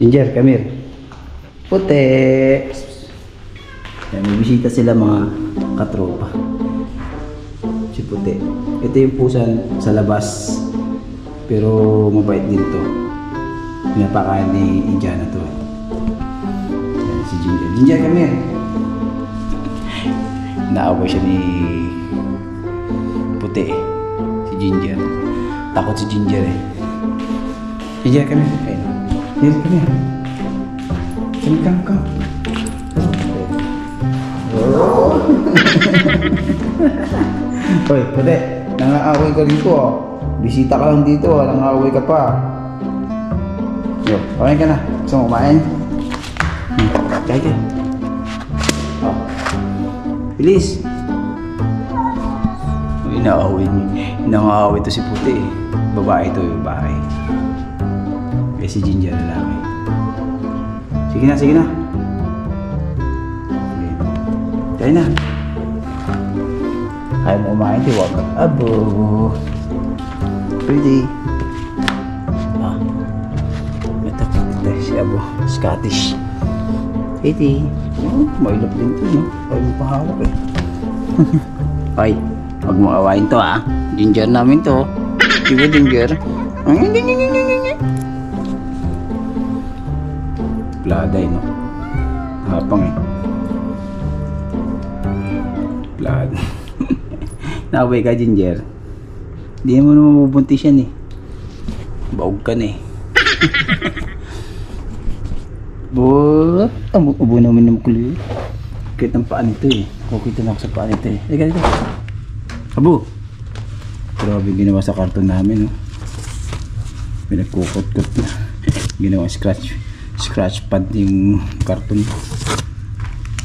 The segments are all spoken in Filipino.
Ginger, come here. Puti. Yan, may bisita sila mga katropa. Si Puti. Ito yung pusan sa labas. Pero mabait din to. Pinapakain ni Indiana to. Yan, si Ginger. Ginger, come here. Naaway siya ni Puti. Si Ginger. Takot si Ginger eh. Ginger, come here. Ayun. Ginger, come here. Come. Hoy, Puti. Nangaaway ka dito oh. Bisita ka lang dito oh. Nangaaway ka pa. Yo, kumain ka na. Gusto mo kumain? Kaya ka. Oh. Bilis. Inaaway niya. Nangaaway to si Puti eh. Babae to yung babae. Eh si Ginger lalaki. Sige na, sige na. Kaya na. Kaya mo kumain, di wag. Abo. Pretty. Ah. Ito si Abo. Scottish. Pretty. Oh, mailap din ito, no? Kaya mo pahawak eh. Ay, wag mo awain to ah. Ginger namin to. Diba Ginger? Pladay, no? Hapang eh. Plad. Nakaway ka, Ginger. Hindi mo naman mabubuntis yan eh. Baog ka na eh. Ubo naman ng kulit. Kit ng paan ito eh. Kukita na ako sa paan ito eh. Ay, ganito. Abo! Grabe ginawa sa karton namin, no? Pinagkukot-kot na. Ginawa scratch pad yung karton.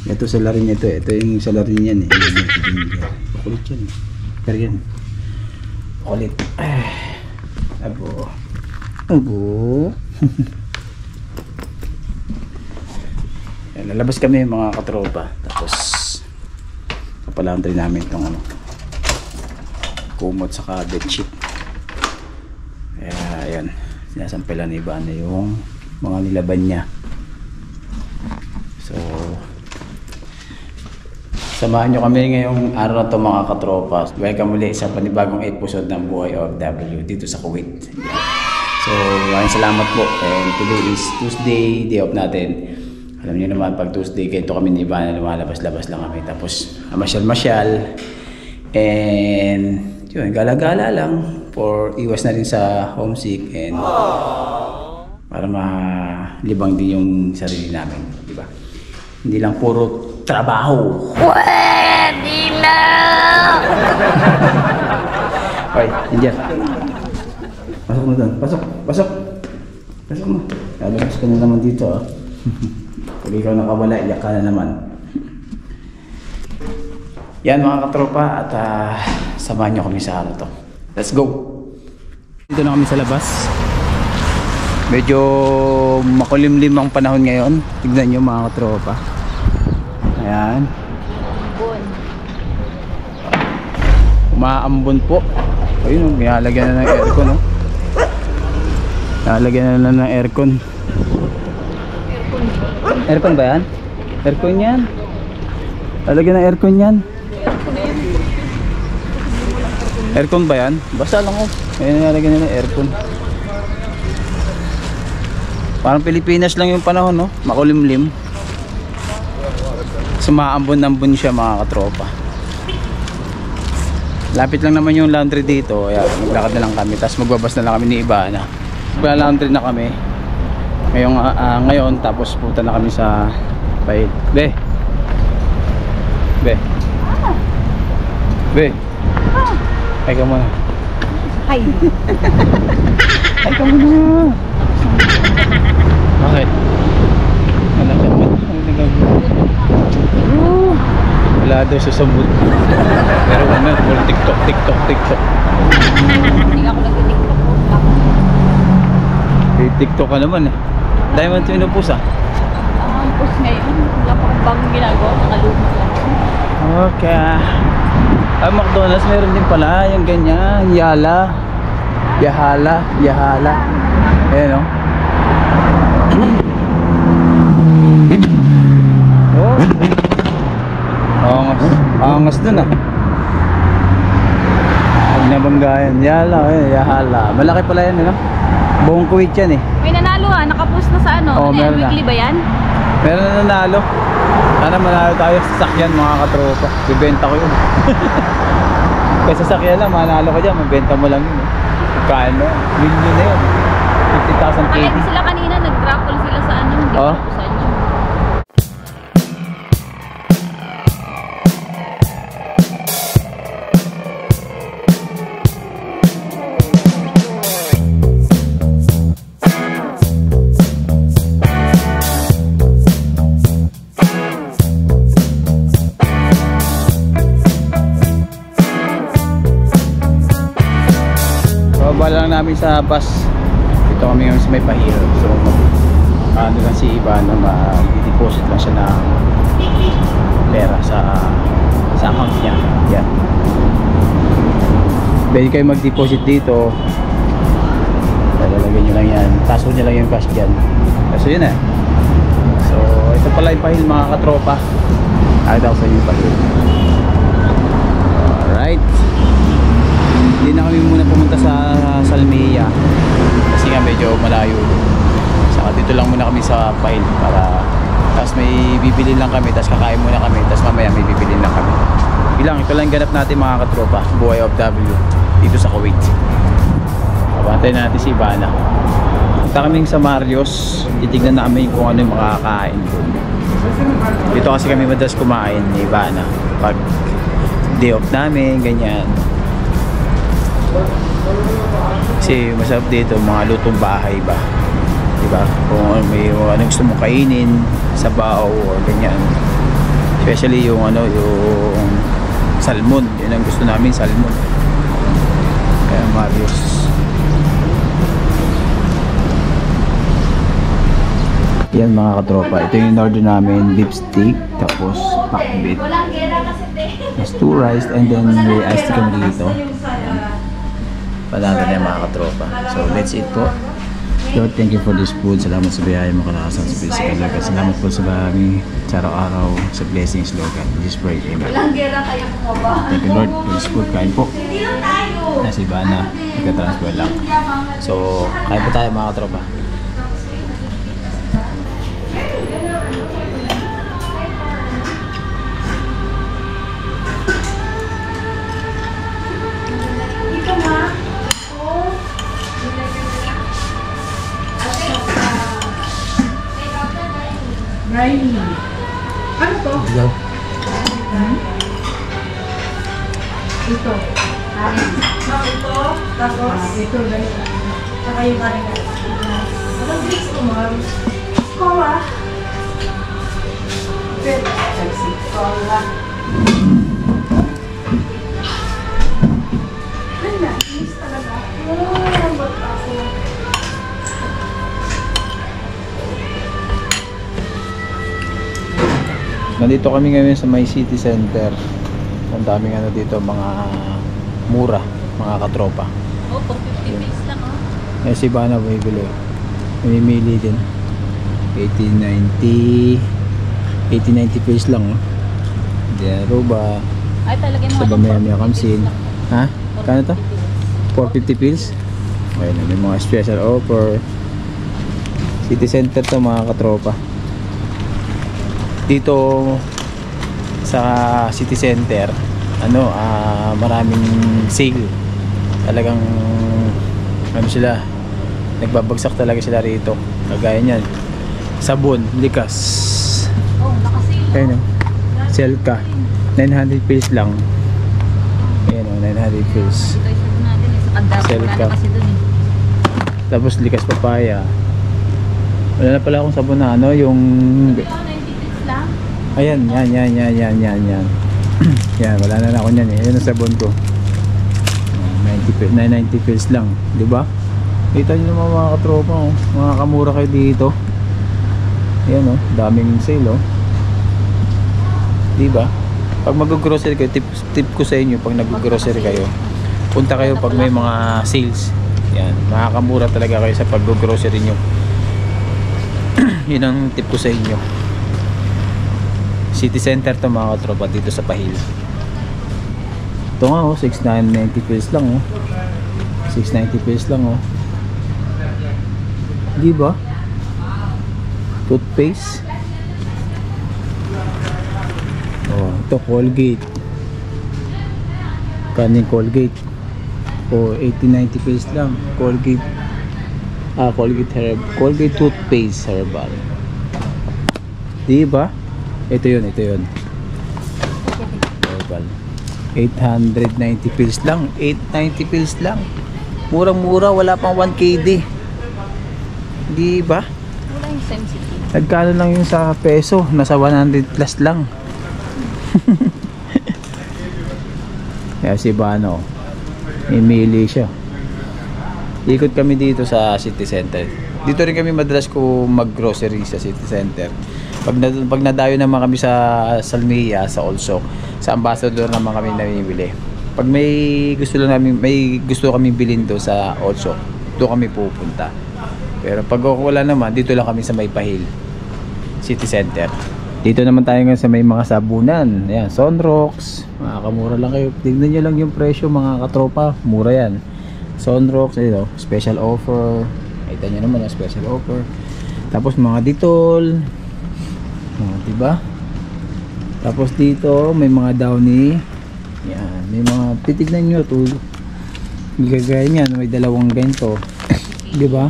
Ito sa larin niya ito. Ito yung sa larin niyan eh. Kulit yan. Pero yan. Kulit. Abo. Yan, lalabas kami mga katropa. Tapos kapalantry namin itong ano, kumot saka bedsheet. Kaya ayan, sinasampilan ni Ivana yung mga nilaban niya. So samahan nyo kami ngayong araw na ito mga katropa. Welcome ulit sa panibagong episode ng Buhay OFW dito sa Kuwait. So maraming salamat po. And today is Tuesday, day off natin. Alam niyo naman pag Tuesday ganito kami ni Ivana, lumalabas-labas lang kami. Tapos masyal-masyal. And yun, gala-gala lang for iwas na rin sa homesick and para malibang din yung sarili namin, di ba? Hindi lang puro trabaho. Pwede na! Okay, Ginger. Pasok mo doon. Pasok mo. Lalabas ka na naman dito ah. Pag ikaw nakawala, iyak ka na naman. Yan mga katropa at samahan nyo kami sa ano to. Let's go! Dito na kami sa labas. Medyo makulimlim ang panahon ngayon. Tignan nyo mga katropa. Ayan. Umaambon po. Ayun, may halagyan na ng aircon, no? Halagyan na ng aircon. Aircon ba yan? Aircon yan. Halagyan ng aircon yan. Aircon ba yan? Basta lang, oh. Ayun, halagyan na ng aircon. Parang Pilipinas lang yung panahon, no? Makulimlim. Sumaambon-ambon siya mga katropa. Lapit lang naman yung laundry dito. Kaya maglakad na lang kami. Tapos magbabas na lang kami ni Ivana. Magla-laundry na kami ngayon. Tapos punta na kami sa Bayid. Be. Ay ka muna. Hi. Ay ka muna. Bakit? Wala ka naman. Wala daw sa sambut. Pero ano, puro TikTok. Hindi ako nag-TikTok po. TikTok ka naman eh. Dahil man ito inupos ah. Ang post ngayon, wala pa akong bagong ginagawa, nakaluma lang. Okay. McDonald's meron din pala yung ganyan. Yahala. Ayan o. dun ah. Huwag nabanggayan. Yahala. Malaki pala yan, ano? Buong Kuwait yan eh. May nanalo ha, nakapost na sa ano. Oo, Ano yan, meron na. weekly ba yan? Meron na nanalo. Sana manalo tayo sa sasakyan mga katropa. Bibenta ko yun. Kasi sasakyan lang, manalo ka dyan. Mabenta mo lang yun eh. Kano? Million na yun. 50,000 Kaya KD. sila kanina, nag-grapple sila sa ano. Hindi Oh. ko sa inyo. Bababa lang namin sa bus. Dito kami ngayon sa may pahiro. So, ano lang si Ivan na mag-deposit lang siya ng pera sa account niya. Yan. Pwede kayo mag-deposit dito. Lalagyan nyo lang yan. Taso nyo lang yung cash dyan. So, yun eh. So, ito pala yung pahil mga katropa. Nakita ko sa inyo yung pahil. Alright. Hindi na kami muna pumunta sa Salmia kasi nga medyo malayo. Saka dito lang muna kami sa Pahil para tapos may bibili lang kami, tapos kakain muna kami, tapos mamaya may bibili lang kami. Bilang ito lang ganap natin mga katropa, buhay OFW dito sa Kuwait. Abantay natin si Ivana. Punta kaming sa Marios, titignan namin kung ano yung makakain doon. Dito kasi kami madalas kumain ni Ivana pag day off namin, ganyan. Kasi masarap dito mga lutong bahay ba, diba? Kung may ano gusto mong kainin sa bao o ganyan, especially yung ano, yung salmon, yun ang gusto namin, salmon. Kaya Marios. Yan mga katropa, ito yung in-order namin, beef steak, tapos pakbit, mas 2 rice, and then may iced tea kami dito. Palala na yung mga katropa. So let's eat po. Lord, thank you for this food. Salamat sa biyaya mo, kalakasan sa physical Lord. Salamat po sa bagay sa araw-araw sa blessings Lord. Just pray, amen. Thank you Lord for this food. Kain po. Nasa iba na ika-transfer lang. So kain po tayo mga katropa. Riley. Ano to? Hello. Ito. Ma'am, ito. Tapos? Ito, guys. Saka yung kanin. Anong drinks mo, ma'am? Cola. Pepsi. Cola. Ay na, inis talaga. Oh, lambot ako. Nandito kami ngayon sa may city center. Ang daming ano dito, mga mura, mga katropa. Oh, for 50 pesos lang oh. Eh si Ivana bumibili. Mamimili din. 1890 pesos lang. Dero ba? Ay talaga yung Sa mga Bamaya Kamsin. Ha? Kano to? 450 pills? Okay na, may mga special offer. City center to mga katropa. Dito sa city center, ano, maraming sale. Talagang ano sila, nagbabagsak talaga sila rito. Kagaya niyan, sabon, likas. Oh, nakasil. Ayun o, Selka, 900 pesos lang. Ayun o, 900 pesos. Ito yung natin eh. Sa Kandara. Sell Wala ka. na kasi dun eh. Tapos likas papaya. Wala na pala akong sabon na ano, yung Ito, 90 pesos lang. ayan, yan. Yan, wala na ako niyan eh. Ayan ang sabon ko. 90 pesos lang, di ba? Kita niyo naman mga katropa, oh. Mga kamura kayo dito. Ayan oh, daming sale oh. Di ba? Pag mag-grocery kayo, tip ko sa inyo, pag nag-grocery kayo, punta kayo pag may mga sales. Yan, makakamura talaga kayo sa pag-grocery nyo. Yun ang tip ko sa inyo. City center to mga katropa dito sa Pahil. Ito nga oh, 690 pesos lang oh. 690 pesos lang oh. Di ba? Toothpaste. Oh, ito Colgate. Kaning Colgate. Oh, 80-90 pesos lang. Colgate. Colgate toothpaste herbal. Di ba? Ito yun. Herbal. 890 pills lang. 890 pills lang. Murang-mura, wala pang 1 KD. Di ba? Wala yung sensitive. Nagkano lang yung sa peso? Nasa 100 plus lang. Kaya si Bano, imili siya. Ikot kami dito sa City Center. Dito rin kami madalas ko mag-grocery sa City Center. Pag nadayo naman kami sa Salmia, sa Olsok, sa Ambassador naman kami namimili. Pag may gusto kami bilhin do sa Olsok, doon kami pupunta. Pero pag wala naman, dito lang kami sa Maypahil City Center. Dito naman tayo ngayon sa may mga sabunan. Ayan, Sunrocks. Makakamura lang kayo. Tignan nyo lang yung presyo mga katropa. Mura yan. Sunrocks, special offer. Kita nyo naman yung special offer. Tapos mga Dettol. Diba? Tapos dito may mga Downy. Yan, may mga titignan nyo to. Gagaya niyan, may dalawang ganito. Diba?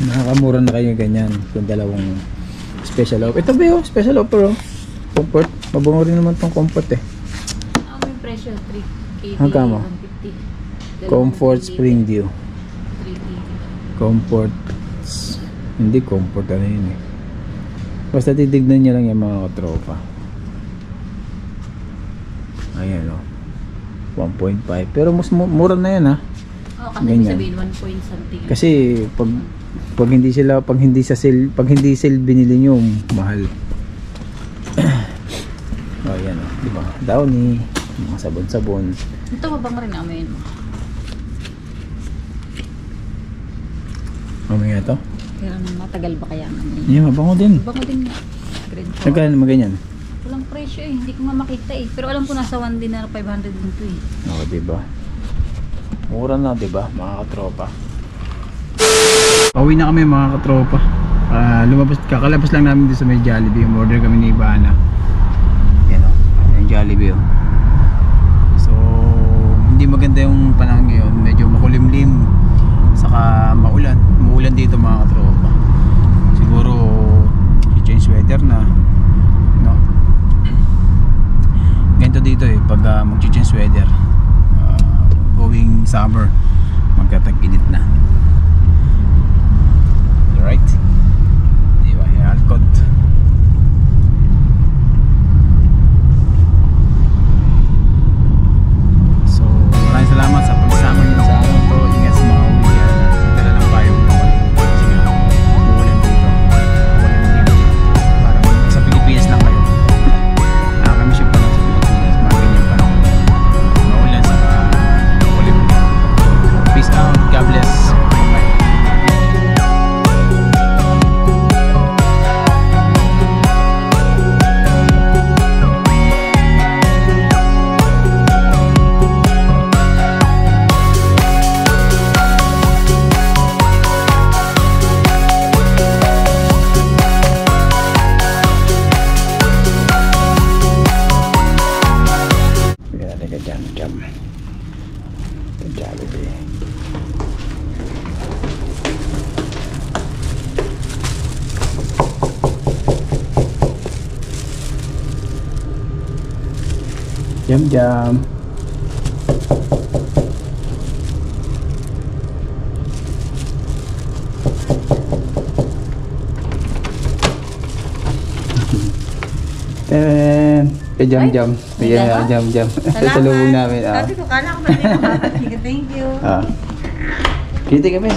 Nakakamura na kayo ganyan kung dalawang special offer. Ito ba yun? Special offer oh. Comfort. Mabango rin naman tong comfort eh. May presyo 3 KD. Hanggang mo? 150. Comfort Spring Dew. 3 KD. Comfort. Hindi comfort ano yun eh. Basta titignan nyo lang yung mga katropa. Ayan o. 1.5. Pero mas mura na yan ha. Oo, kasi Ganyan. sabihin 1 point something. Kasi pag hindi sale binili nyo, mahal. Oh, yan o. Diba? Downy. Mga sabon-sabon. Ito mabang rin amin mo. Mamaya ito. Kaya matagal ba kaya namin? Yan, mabango din. Bango din nga. Grade 4. Nagkano naman ganyan? Walang presyo eh. Hindi ko nga makita eh. Pero alam ko nasa 1 dinar 500 din to eh. Oo, diba? Mura na, diba? Mga katropa. Pauwi na kami mga katropa. Kakalabas lang namin dito sa may Jollibee. Order kami ni Ivana. Yan o. Yung Jollibee o. So, hindi maganda yung panahon ngayon. Medyo makulimlim. Saka maulan. Maulan dito mga katropa. Siguro i-change weather na. No? Ganito dito eh. Pag mag-change weather. Going summer, magkatag-init na. Alright? Diba? Alcott. So, maraming salamat sa pagsama nyo sa araw to. Ingat sa mga uwian. Dala ng bayo naman. Kasi nga, uulan dito. Uulan dito. Parang sa Pilipinas lang kayo. Kami siya pa lang sa Pilipinas. Mga ganyan pa lang. Maulan sa peace out. God bless. Bye. Jam. Jollibee. Jam. Jam. Yeah, jam. Ito lubong namin. Sabi ko, kala ko ba hindi makakatiga. Thank you. Kita kami.